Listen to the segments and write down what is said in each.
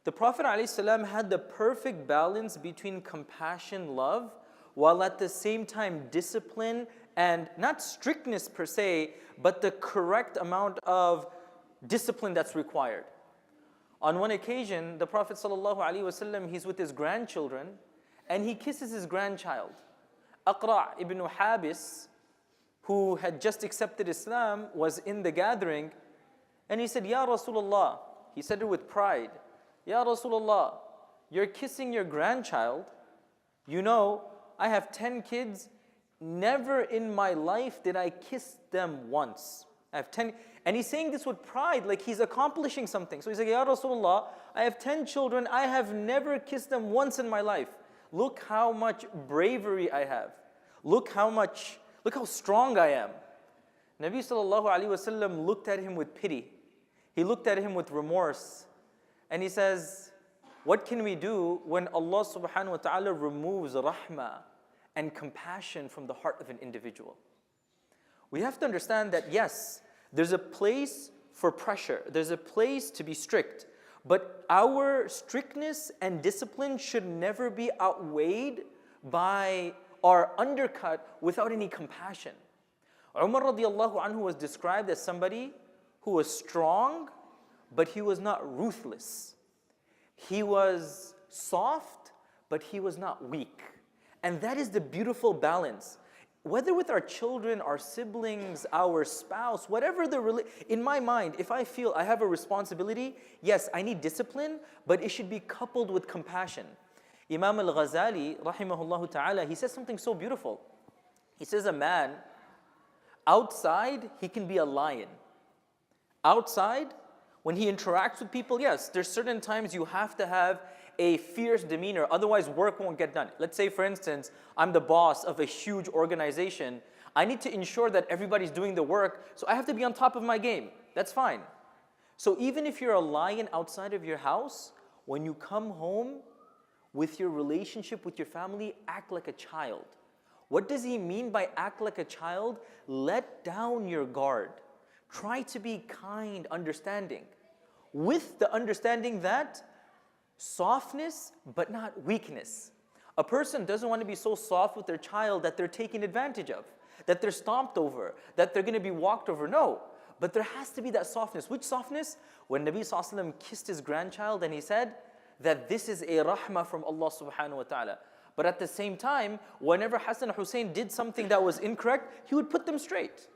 The Prophet ﷺ had the perfect balance between compassion, love, while at the same time discipline and not strictness per se, but the correct amount of discipline that's required. On one occasion, the Prophet ﷺ, he's with his grandchildren and he kisses his grandchild. Aqra' ibn Habis, who had just accepted Islam, was in the gathering and he said, Ya Rasulullah, he said it with pride, Ya Rasulullah, you're kissing your grandchild. You know, I have 10 kids. Never in my life did I kiss them once. I have 10, and he's saying this with pride, like he's accomplishing something. So he's like, Ya Rasulullah, I have 10 children. I have never kissed them once in my life. Look how much bravery I have. Look how strong I am. Nabi sallallahu alaihi wasallam looked at him with pity. He looked at him with remorse. And he says, what can we do when Allah subhanahu wa ta'ala removes rahmah and compassion from the heart of an individual? We have to understand that yes, there's a place for pressure. There's a place to be strict. But our strictness and discipline should never be outweighed by or undercut without any compassion. Umar radiallahu anhu was described as somebody who was strong, but he was not ruthless. He was soft, but he was not weak. And that is the beautiful balance. Whether with our children, our siblings, our spouse, whatever in my mind, if I feel I have a responsibility, yes, I need discipline, but it should be coupled with compassion. Imam al-Ghazali, rahimahullah ta'ala, he says something so beautiful. He says a man, outside, he can be a lion. Outside, when he interacts with people, yes, there's certain times you have to have a fierce demeanor, otherwise work won't get done. Let's say, for instance, I'm the boss of a huge organization. I need to ensure that everybody's doing the work, so I have to be on top of my game. That's fine. So even if you're a lion outside of your house, when you come home with your relationship with your family, act like a child. What does he mean by act like a child? Let down your guard. Try to be kind, understanding. With the understanding that softness, but not weakness. A person doesn't want to be so soft with their child that they're taken advantage of, that they're stomped over, that they're going to be walked over. No, but there has to be that softness. Which softness? When Nabi sallallahu alaihi wasallam kissed his grandchild and he said that this is a rahmah from Allah subhanahu wa ta'ala. But at the same time, whenever Hassan and Hussein did something that was incorrect, he would put them straight.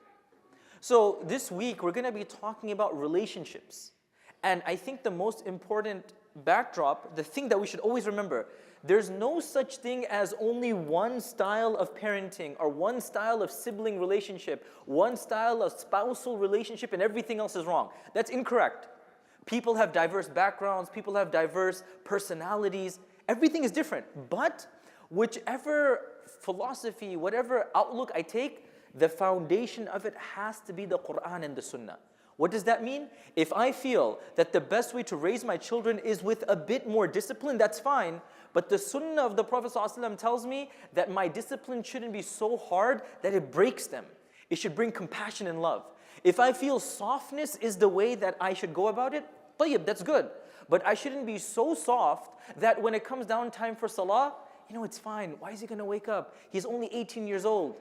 So this week, we're going to be talking about relationships. And I think the most important backdrop, the thing that we should always remember, there's no such thing as only one style of parenting or one style of sibling relationship, one style of spousal relationship, and everything else is wrong. That's incorrect. People have diverse backgrounds, people have diverse personalities, everything is different. But whichever philosophy, whatever outlook I take, the foundation of it has to be the Quran and the Sunnah. What does that mean? If I feel that the best way to raise my children is with a bit more discipline, that's fine. But the Sunnah of the Prophet ﷺ tells me that my discipline shouldn't be so hard that it breaks them. It should bring compassion and love. If I feel softness is the way that I should go about it, tayyib, that's good. But I shouldn't be so soft that when it comes down time for salah, you know, it's fine. Why is he going to wake up? He's only 18 years old.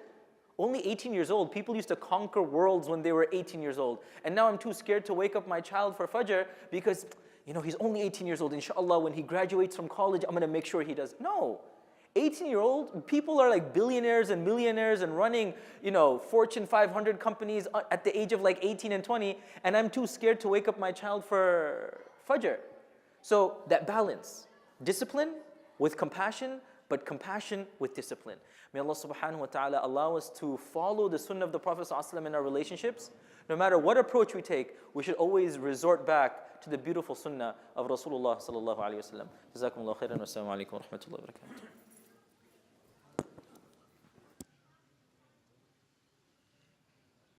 Only 18 years old. People used to conquer worlds when they were 18 years old. And now I'm too scared to wake up my child for Fajr because, you know, he's only 18 years old. Inshallah, when he graduates from college, I'm going to make sure he does. No. 18-year-old, people are like billionaires and millionaires and running, you know, Fortune 500 companies at the age of like 18 and 20. And I'm too scared to wake up my child for Fajr. So that balance. Discipline with compassion, but compassion with discipline. May Allah subhanahu wa ta'ala allow us to follow the sunnah of the Prophet ﷺ in our relationships. No matter what approach we take, we should always resort back to the beautiful sunnah of Rasulullah sallallahu alayhi wa sallam. Jazakumullah khairan wa assalamu alaikum wa rahmatullahi wa barakatuh.